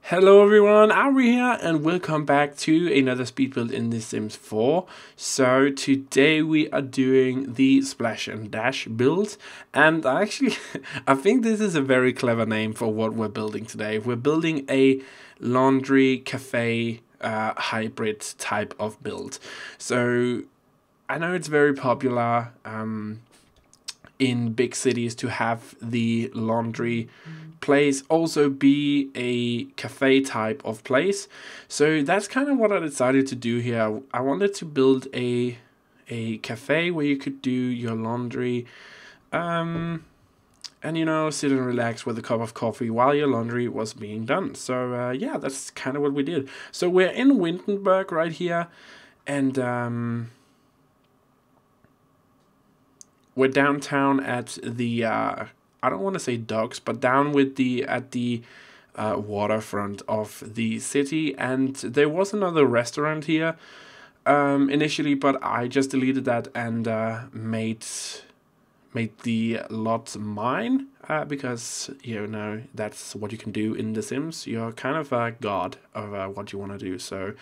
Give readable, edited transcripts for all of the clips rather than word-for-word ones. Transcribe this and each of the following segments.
Hello everyone, Auvbri here and welcome back to another speed build in The Sims 4. So today we are doing the Splash and Dash build, and I think this is a very clever name for what we're building today. We're building a laundry cafe hybrid type of build. So I know it's very popular in big cities to have the laundry place also be a cafe type of place. So that's kind of what I decided to do here. I wanted to build a cafe where you could do your laundry and sit and relax with a cup of coffee while your laundry was being done. So yeah, that's kind of what we did. So we're in Windenburg right here, and we're downtown at the I don't want to say docks, but down with at the waterfront of the city. And there was another restaurant here initially, but I just deleted that and made the lot mine because that's what you can do in The Sims. You're kind of a god of what you want to do. So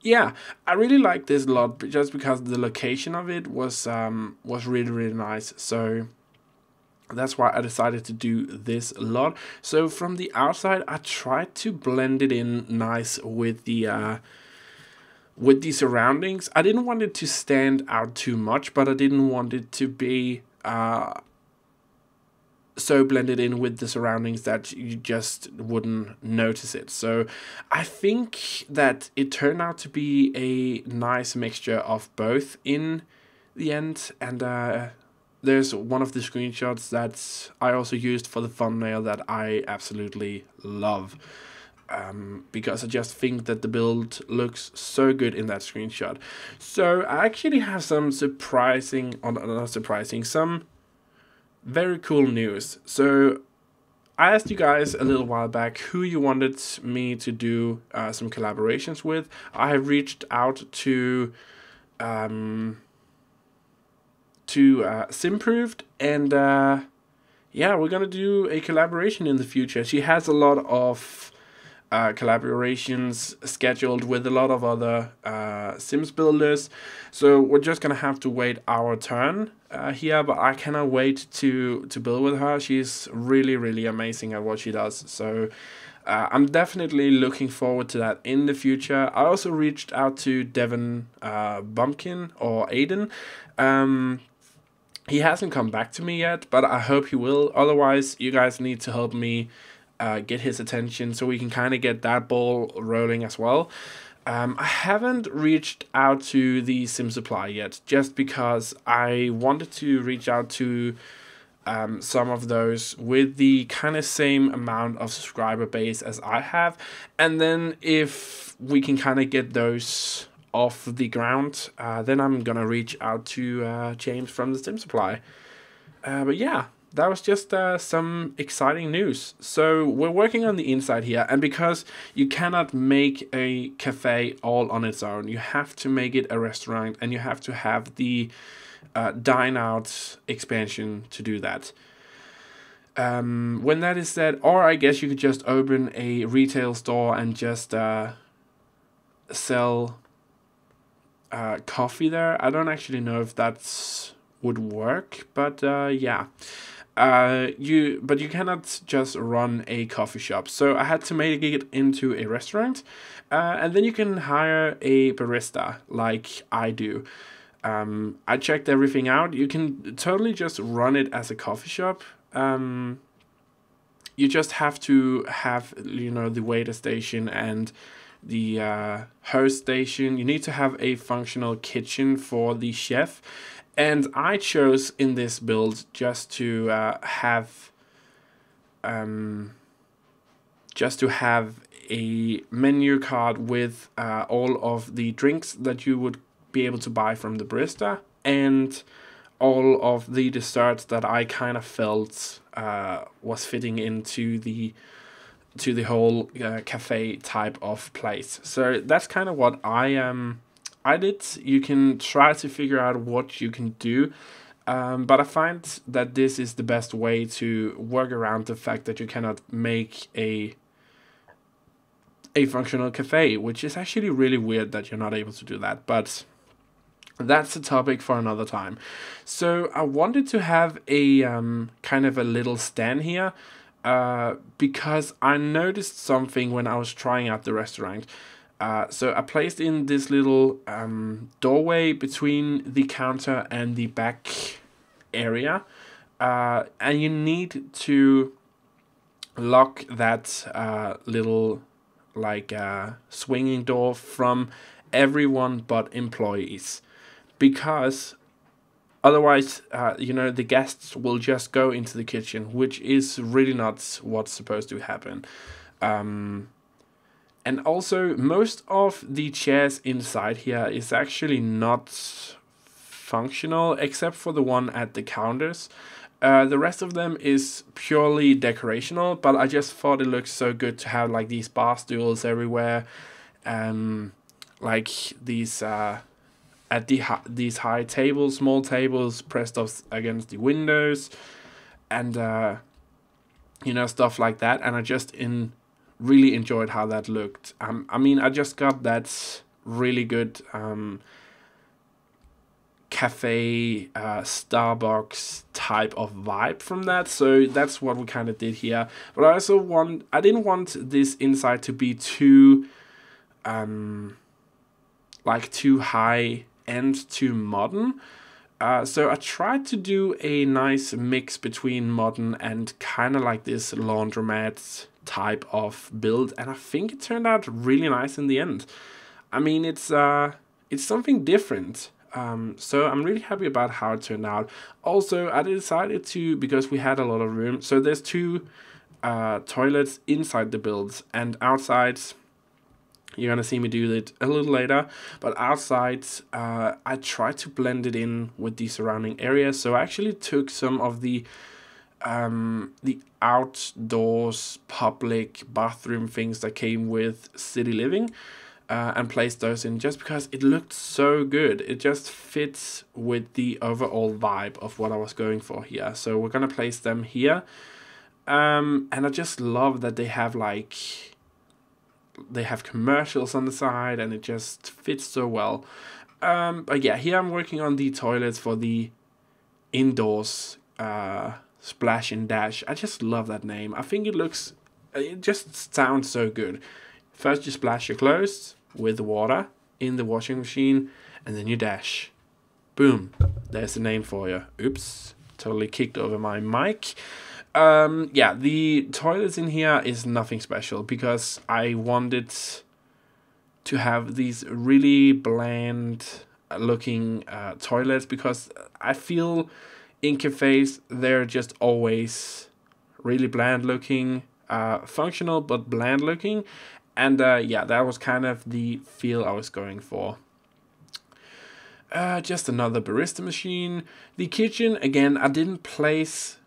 yeah, I really like this lot just because the location of it was really nice. So that's why I decided to do this lot. So from the outside, I tried to blend it in nice with the surroundings. I didn't want it to stand out too much, but I didn't want it to be so blended in with the surroundings that you just wouldn't notice it. So I think that it turned out to be a nice mixture of both in the end. And there's one of the screenshots that I also used for the thumbnail that I absolutely love. Because I just think that the build looks so good in that screenshot. So I actually have some some very cool news. So I asked you guys a little while back who you wanted me to do some collaborations with. I have reached out to Simproved, and yeah, we're gonna do a collaboration in the future. She has a lot of collaborations scheduled with a lot of other Sims builders, so we're just gonna have to wait our turn here. But I cannot wait to build with her. She's really amazing at what she does. So I'm definitely looking forward to that in the future. I also reached out to Devin Bumpkin or Aiden. He hasn't come back to me yet, but I hope he will. Otherwise, you guys need to help me get his attention so we can kind of get that ball rolling as well. I haven't reached out to the Sim Supply yet, just because I wanted to reach out to some of those with the kind of same amount of subscriber base as I have. And then if we can kind of get those off the ground, then I'm gonna reach out to James from the Sim Supply. But yeah, that was just some exciting news. So we're working on the inside here, and because you cannot make a cafe all on its own, you have to make it a restaurant, and you have to have the dine out expansion to do that. When that is said, or I guess you could just open a retail store and just sell coffee there. I don't actually know if that's would work, but yeah. But you cannot just run a coffee shop. So I had to make it into a restaurant, and then you can hire a barista like I do. I checked everything out. You can totally just run it as a coffee shop. You just have to have the waiter station and the host station. You need to have a functional kitchen for the chef. And I chose in this build just to have a menu card with all of the drinks that you would be able to buy from the barista, and all of the desserts that I kind of felt was fitting into the whole cafe type of place. So that's kind of what I did. You can try to figure out what you can do, but I find that this is the best way to work around the fact that you cannot make a a functional cafe, which is actually really weird that you're not able to do that, but that's a topic for another time. So I wanted to have a kind of a little stand here, because I noticed something when I was trying out the restaurant. So I placed in this little doorway between the counter and the back area, and you need to lock that little like swinging door from everyone but employees, because otherwise the guests will just go into the kitchen, which is really not what's supposed to happen. And also, most of the chairs inside here is actually not functional, except for the one at the counters. The rest of them is purely decorational, but I just thought it looked so good to have like these bar stools everywhere, like these these high tables, small tables pressed up against the windows, and stuff like that. And I just really enjoyed how that looked. I mean, I just got that really good cafe, Starbucks type of vibe from that. So that's what we kind of did here. But I didn't want this inside to be too too high and too modern. So I tried to do a nice mix between modern and kind of like this laundromat type of build, and I think it turned out really nice in the end. I mean, it's something different. So I'm really happy about how it turned out. Also, I decided to, because we had a lot of room, so there's two toilets inside the build, and outside, you're gonna see me do it a little later, but outside I tried to blend it in with the surrounding area. So I actually took some of the outdoors public bathroom things that came with City Living, and placed those in, just because it looked so good. It just fits with the overall vibe of what I was going for here. So we're gonna place them here, and I just love that they have commercials on the side, and it just fits so well. But yeah, here I'm working on the toilets for the indoors Splash and Dash. I just love that name. I think it just sounds so good. First you splash your clothes with water in the washing machine, and then you dash. Boom, there's the name for you. Oops, totally kicked over my mic. Yeah, the toilets in here is nothing special, because I wanted to have these really bland looking toilets, because I feel in cafes they're just always really bland looking, functional but bland looking, and yeah, that was kind of the feel I was going for. Just another barista machine. The kitchen, again, I didn't place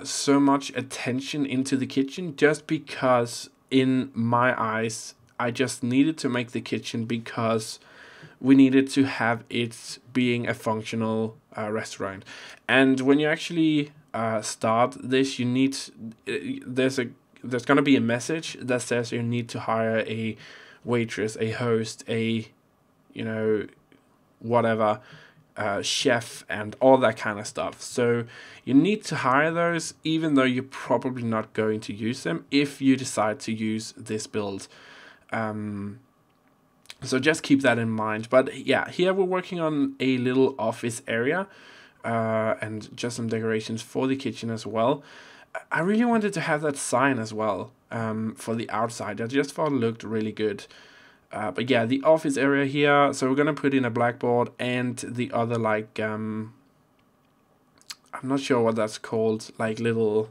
so much attention into the kitchen, just because in my eyes I just needed to make the kitchen, because we needed to have it being a functional restaurant. And when you actually start this, you need there's gonna be a message that says you need to hire a waitress, a host, a whatever, chef, and all that kind of stuff. So you need to hire those, even though you're probably not going to use them if you decide to use this build. So just keep that in mind. But yeah, here we're working on a little office area, and just some decorations for the kitchen as well. I really wanted to have that sign as well, for the outside. I just thought it looked really good. But yeah, the office area here, so we're gonna put in a blackboard, and the other I'm not sure what that's called, like little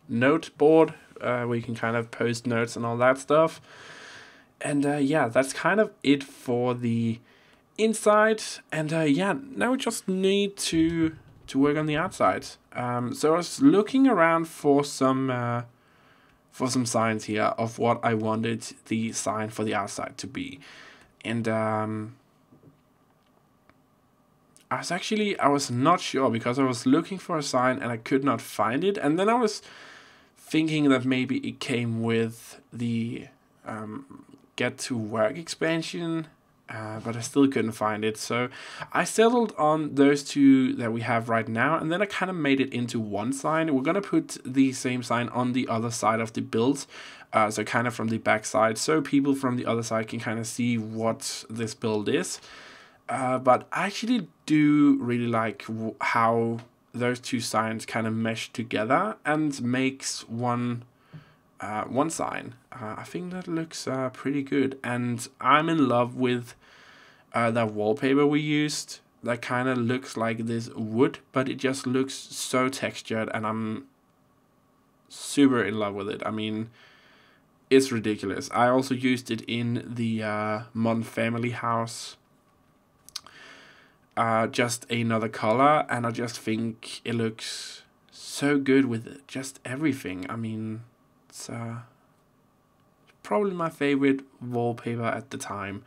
note board, where you can kind of post notes and all that stuff. And yeah, that's kind of it for the inside. And yeah, now we just need to work on the outside. So I was looking around for some signs here of what I wanted the sign for the outside to be. And I was not sure, because I was looking for a sign and I could not find it. And then I was thinking that maybe it came with the get to work expansion, but I still couldn't find it. So I settled on those two that we have right now, and then I kind of made it into one sign. We're gonna put the same sign on the other side of the build, so kind of from the back side, so people from the other side can kind of see what this build is. But I actually do really like how those two signs kind of mesh together and makes one sign. I think that looks pretty good, and I'm in love with that wallpaper we used. That kind of looks like this wood, but it just looks so textured, and I'm super in love with it. I mean, it's ridiculous. I also used it in the Modern Family house. Just another color, and I just think it looks so good with just everything. I mean, it's probably my favorite wallpaper at the time.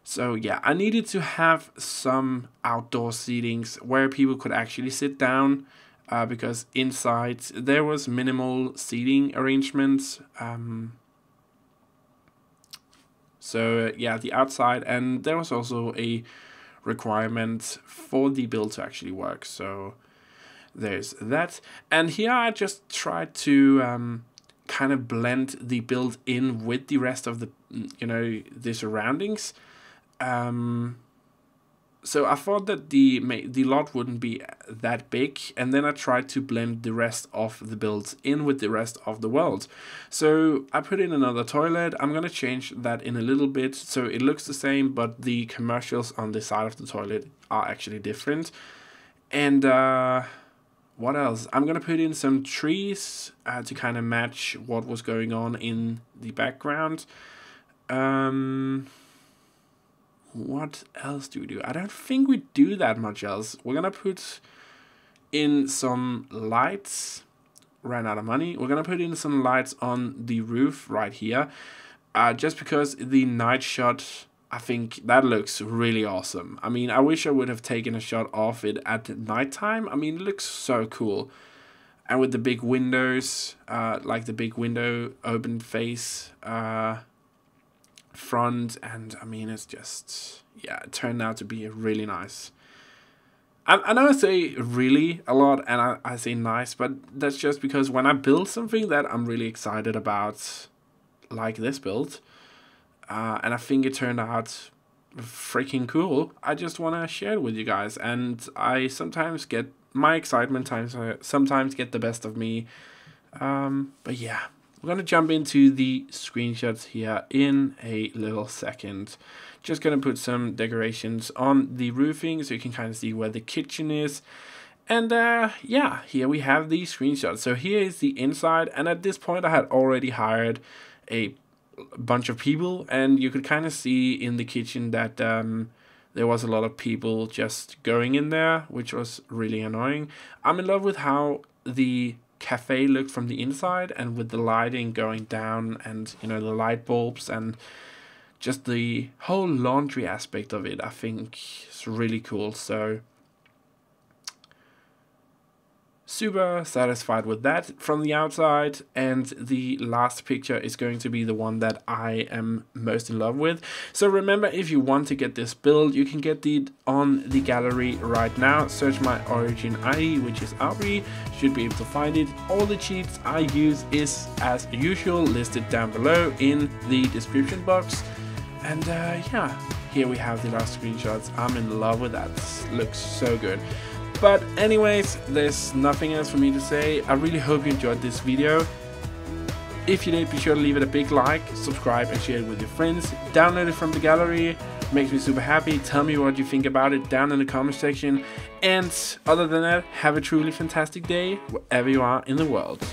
So yeah, I needed to have some outdoor seatings where people could actually sit down, because inside there was minimal seating arrangements. So yeah, the outside, and there was also a requirement for the build to actually work. So there's that. And here I just tried to kind of blend the build in with the rest of the, the surroundings. So I thought that the lot wouldn't be that big, and then I tried to blend the rest of the builds in with the rest of the world. So I put in another toilet. I'm gonna change that in a little bit so it looks the same, but the commercials on the side of the toilet are actually different. And what else? I'm gonna put in some trees to kind of match what was going on in the background. What else do we do? I don't think we do that much else. We're gonna put in some lights. Ran out of money. We're gonna put in some lights on the roof right here, just because the night shot, I think that looks really awesome. I mean, I wish I would have taken a shot of it at nighttime. I mean, it looks so cool. And with the big windows, like the big window open face, front, and I mean, it's just, yeah, it turned out to be really nice. I know I say really a lot, and I say nice, but that's just because when I build something that I'm really excited about, like this build, and I think it turned out freaking cool, I just want to share it with you guys. And I sometimes get my excitement sometimes get the best of me, but yeah. We're going to jump into the screenshots here in a little second. Just going to put some decorations on the roofing so you can kind of see where the kitchen is. And yeah, here we have the screenshots. So here is the inside, and at this point I had already hired a bunch of people, and you could kind of see in the kitchen that there was a lot of people just going in there, which was really annoying. I'm in love with how the cafe looked from the inside, and with the lighting going down, and the light bulbs, and just the whole laundry aspect of it, I think is really cool. So super satisfied with that from the outside, and the last picture is going to be the one that I am most in love with. So remember, if you want to get this build, you can get it on the gallery right now. Search my origin ID, which is Auvbri. Should be able to find it. All the cheats I use is as usual listed down below in the description box. And yeah, here we have the last screenshots. I'm in love with that. Looks so good. But anyways, there's nothing else for me to say. I really hope you enjoyed this video. If you did, be sure to leave it a big like, subscribe, and share it with your friends. Download it from the gallery. Makes me super happy. Tell me what you think about it down in the comment section. And other than that, have a truly fantastic day wherever you are in the world.